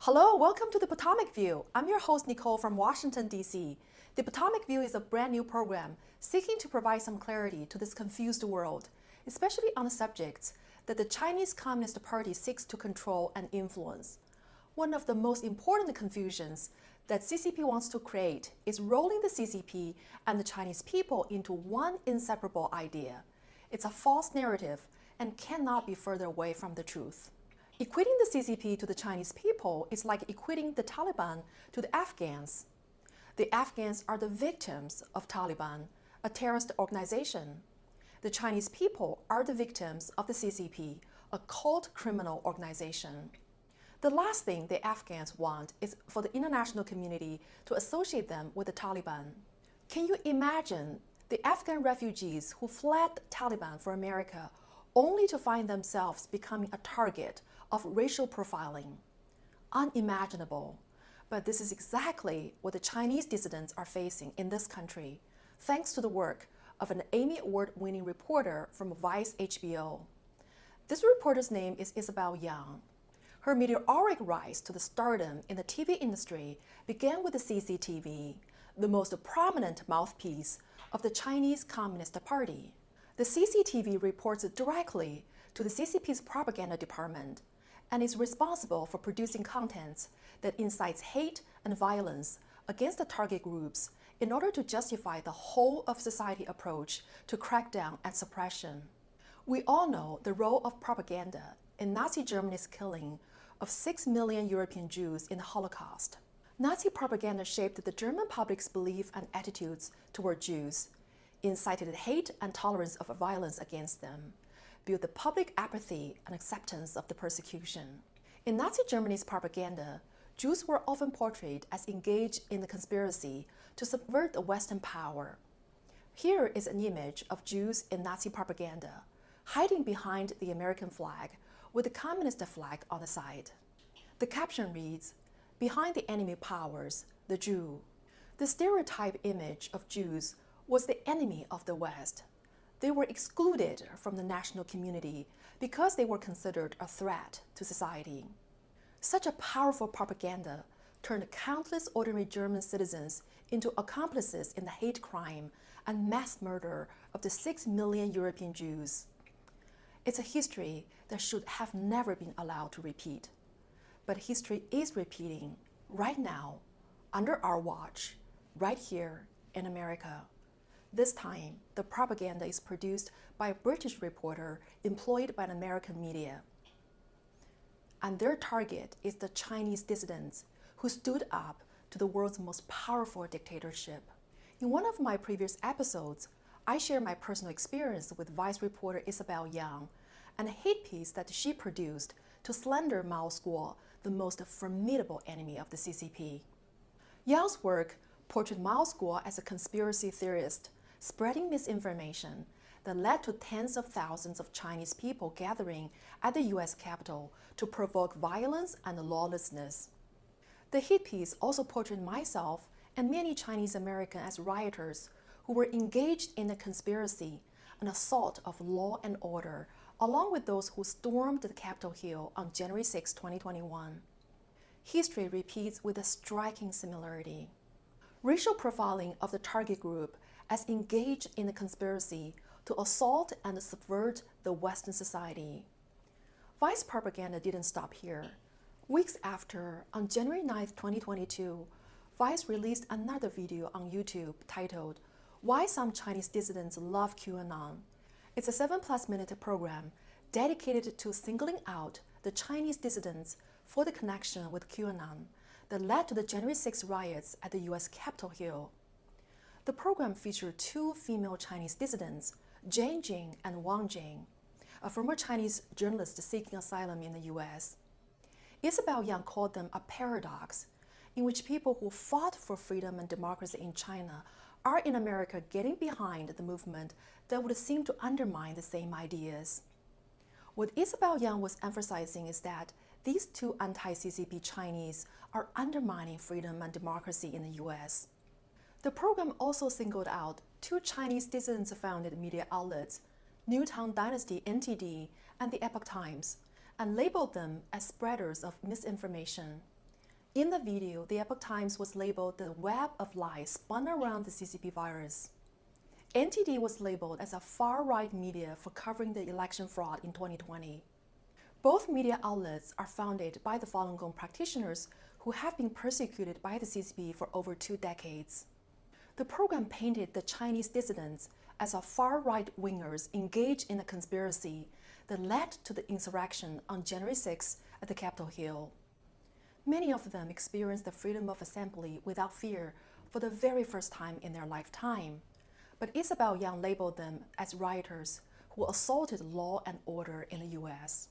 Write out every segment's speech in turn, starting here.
Hello, welcome to the Potomac View. I'm your host, Nicole from Washington, D.C. The Potomac View is a brand new program seeking to provide some clarity to this confused world, especially on the subjects that the Chinese Communist Party seeks to control and influence. One of the most important confusions that CCP wants to create is rolling the CCP and the Chinese people into one inseparable idea. It's a false narrative and cannot be further away from the truth. Equating the CCP to the Chinese people is like equating the Taliban to the Afghans. The Afghans are the victims of Taliban, a terrorist organization. The Chinese people are the victims of the CCP, a cult criminal organization. The last thing the Afghans want is for the international community to associate them with the Taliban. Can you imagine the Afghan refugees who fled the Taliban for America only to find themselves becoming a target of racial profiling? Unimaginable. But this is exactly what the Chinese dissidents are facing in this country, thanks to the work of an Emmy Award-winning reporter from Vice HBO. This reporter's name is Isobel Yeung. Her meteoric rise to the stardom in the TV industry began with the CCTV, the most prominent mouthpiece of the Chinese Communist Party. The CCTV reports directly to the CCP's propaganda department and is responsible for producing contents that incites hate and violence against the target groups in order to justify the whole of society approach to crackdown and suppression. We all know the role of propaganda in Nazi Germany's killing of 6 million European Jews in the Holocaust. Nazi propaganda shaped the German public's belief and attitudes toward Jews, incited hate and tolerance of violence against them, built the public apathy and acceptance of the persecution. In Nazi Germany's propaganda, Jews were often portrayed as engaged in the conspiracy to subvert the Western power. Here is an image of Jews in Nazi propaganda, hiding behind the American flag with the communist flag on the side. The caption reads, "Behind the enemy powers, the Jew." The stereotype image of Jews was the enemy of the West. They were excluded from the national community because they were considered a threat to society. Such a powerful propaganda turned countless ordinary German citizens into accomplices in the hate crime and mass murder of the 6 million European Jews. It's a history that should have never been allowed to repeat. But history is repeating right now, under our watch, right here in America. This time, the propaganda is produced by a British reporter employed by an American media. And their target is the Chinese dissidents who stood up to the world's most powerful dictatorship. In one of my previous episodes, I shared my personal experience with Vice reporter Isobel Yeung and a hate piece that she produced to slander Miles Guo, the most formidable enemy of the CCP. Yeung's work portrayed Miles Guo as a conspiracy theorist, spreading misinformation that led to tens of thousands of Chinese people gathering at the US Capitol to provoke violence and lawlessness. The hit piece also portrayed myself and many Chinese Americans as rioters who were engaged in a conspiracy, an assault of law and order, along with those who stormed the Capitol Hill on January 6, 2021. History repeats with a striking similarity. Racial profiling of the target group as engaged in a conspiracy to assault and subvert the Western society. Vice propaganda didn't stop here. Weeks after, on January 9, 2022, Vice released another video on YouTube titled, "Why Some Chinese Dissidents Love QAnon." It's a 7+ minute program dedicated to singling out the Chinese dissidents for the connection with QAnon that led to the January 6 riots at the US Capitol Hill. The program featured two female Chinese dissidents, Jane Jing and Wang Jing, a former Chinese journalist seeking asylum in the US. Isobel Yeung called them a paradox, in which people who fought for freedom and democracy in China are in America getting behind the movement that would seem to undermine the same ideas. What Isobel Yeung was emphasizing is that these two anti-CCP Chinese are undermining freedom and democracy in the US. The program also singled out two Chinese dissidents-founded media outlets, Newtown Dynasty NTD and the Epoch Times, and labeled them as spreaders of misinformation. In the video, the Epoch Times was labeled the web of lies spun around the CCP virus. NTD was labeled as a far-right media for covering the election fraud in 2020. Both media outlets are founded by the Falun Gong practitioners who have been persecuted by the CCP for over 2 decades. The program painted the Chinese dissidents as a far-right wingers engaged in a conspiracy that led to the insurrection on January 6 at the Capitol Hill. Many of them experienced the freedom of assembly without fear for the very first time in their lifetime. But Isobel Yeung labeled them as rioters who assaulted law and order in the US.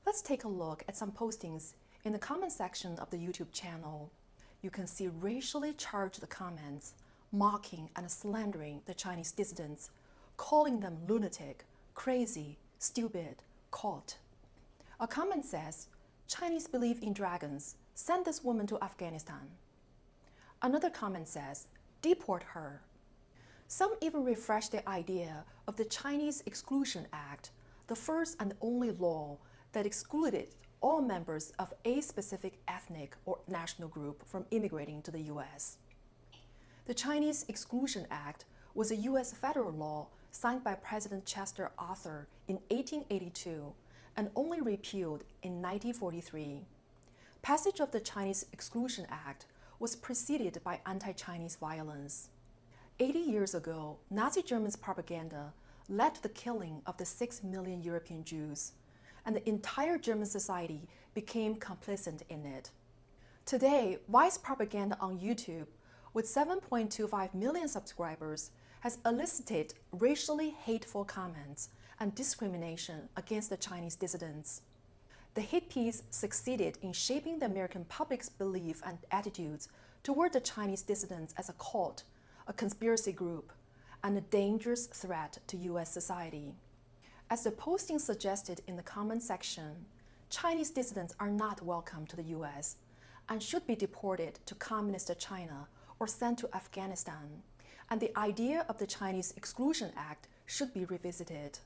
Let's take a look at some postings in the comment section of the YouTube channel. You can see racially charged comments mocking and slandering the Chinese dissidents, calling them lunatic, crazy, stupid, cult. A comment says, "Chinese believe in dragons. Send this woman to Afghanistan." Another comment says, "Deport her." Some even refresh the idea of the Chinese Exclusion Act, the first and only law that excluded all members of a specific ethnic or national group from immigrating to the US. The Chinese Exclusion Act was a US federal law signed by President Chester Arthur in 1882 and only repealed in 1943. Passage of the Chinese Exclusion Act was preceded by anti-Chinese violence. 80 years ago, Nazi Germany's propaganda led to the killing of the 6 million European Jews, and the entire German society became complicit in it. Today, Vice propaganda on YouTube, with 7.25 million subscribers, has elicited racially hateful comments and discrimination against the Chinese dissidents. The hit piece succeeded in shaping the American public's belief and attitudes toward the Chinese dissidents as a cult, a conspiracy group, and a dangerous threat to US society. As the posting suggested in the comment section, Chinese dissidents are not welcome to the US and should be deported to Communist China or sent to Afghanistan, and the idea of the Chinese Exclusion Act should be revisited.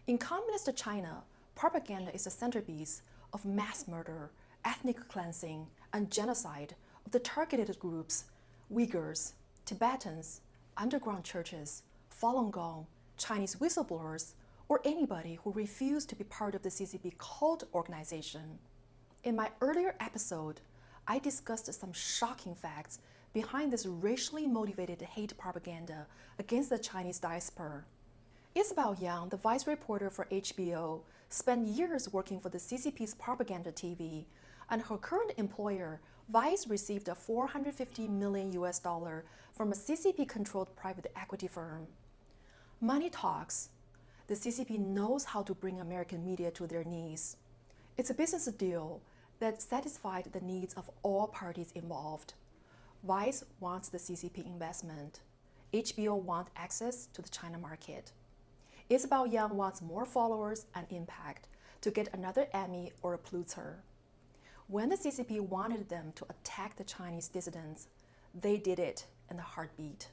In Communist China, propaganda is the centerpiece of mass murder, ethnic cleansing, and genocide of the targeted groups Uyghurs, Tibetans, underground churches, Falun Gong, Chinese whistleblowers, or anybody who refused to be part of the CCP cult organization. In my earlier episode, I discussed some shocking facts behind this racially motivated hate propaganda against the Chinese diaspora. Isobel Yeung, the vice reporter for HBO, spent years working for the CCP's propaganda TV, and her current employer, Vice, received a $450 million from a CCP-controlled private equity firm. Money talks. The CCP knows how to bring American media to their knees. It's a business deal that satisfied the needs of all parties involved. Vice wants the CCP investment. HBO wants access to the China market. Isobel Yeung wants more followers and impact to get another Emmy or a Pulitzer. When the CCP wanted them to attack the Chinese dissidents, they did it in a heartbeat.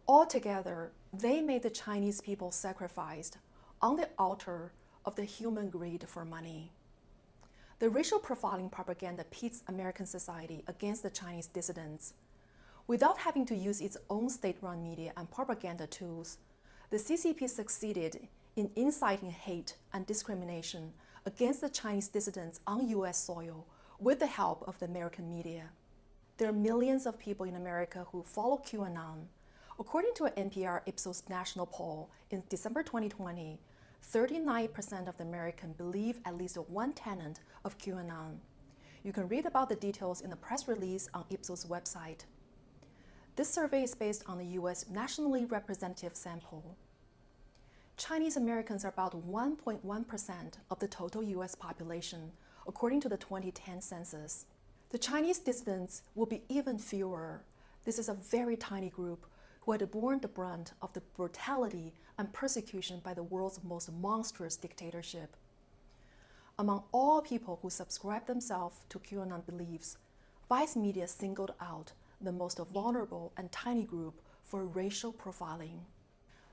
Altogether, they made the Chinese people sacrificed on the altar of the human greed for money. The racial profiling propaganda pits American society against the Chinese dissidents. Without having to use its own state-run media and propaganda tools, the CCP succeeded in inciting hate and discrimination against the Chinese dissidents on US soil with the help of the American media. There are millions of people in America who follow QAnon. According to an NPR Ipsos national poll in December 2020, 39% of the Americans believe at least one tenet of QAnon. You can read about the details in the press release on Ipsos' website. This survey is based on the US nationally representative sample. Chinese Americans are about 1.1% of the total US population, according to the 2010 census. The Chinese dissidents will be even fewer. This is a very tiny group who had borne the brunt of the brutality and persecution by the world's most monstrous dictatorship. Among all people who subscribe themselves to QAnon beliefs, Vice Media singled out the most vulnerable and tiny group for racial profiling.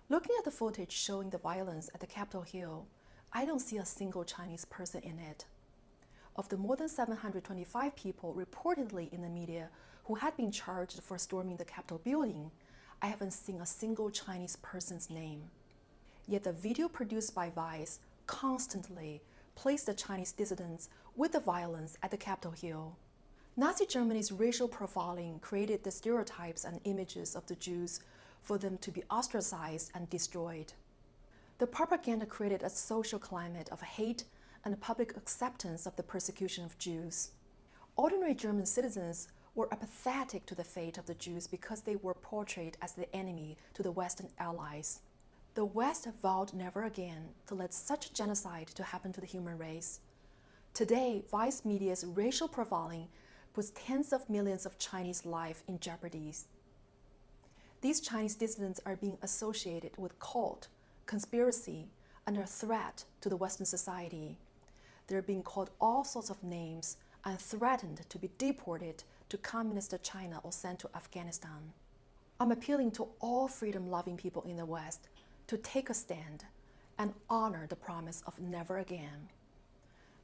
Looking at the footage showing the violence at the Capitol Hill, I don't see a single Chinese person in it. of the more than 725 people reportedly in the media who had been charged for storming the Capitol building, I haven't seen a single Chinese person's name. Yet the video produced by Vice constantly placed the Chinese dissidents with the violence at the Capitol Hill. Nazi Germany's racial profiling created the stereotypes and images of the Jews for them to be ostracized and destroyed. The propaganda created a social climate of hate and public acceptance of the persecution of Jews. Ordinary German citizens were apathetic to the fate of the Jews because they were portrayed as the enemy to the Western allies. The West vowed never again to let such genocide to happen to the human race. Today, Vice Media's racial profiling puts tens of millions of Chinese lives in jeopardy. These Chinese dissidents are being associated with cult, conspiracy, and a threat to the Western society. They're being called all sorts of names and threatened to be deported to communist China or sent to Afghanistan. I'm appealing to all freedom-loving people in the West to take a stand and honor the promise of never again.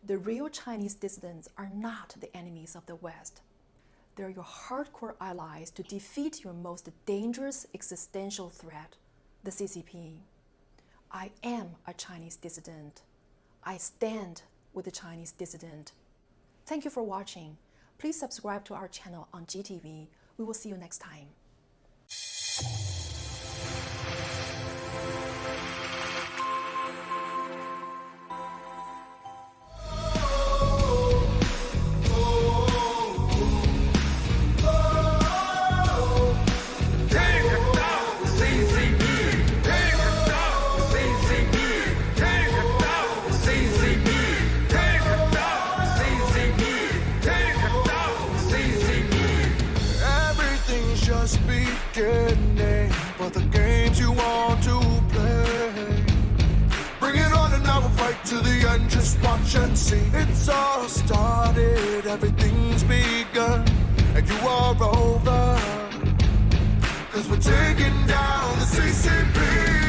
The real Chinese dissidents are not the enemies of the West. They're your hardcore allies to defeat your most dangerous existential threat, the CCP. I am a Chinese dissident. I stand with the Chinese dissident. Thank you for watching. Please subscribe to our channel on GTV. We will see you next time. Just beginning, but the games you want to play, bring it on and I will fight to the end. Just watch and see. It's all started, everything's begun, and you are over, 'cause we're taking down the CCP.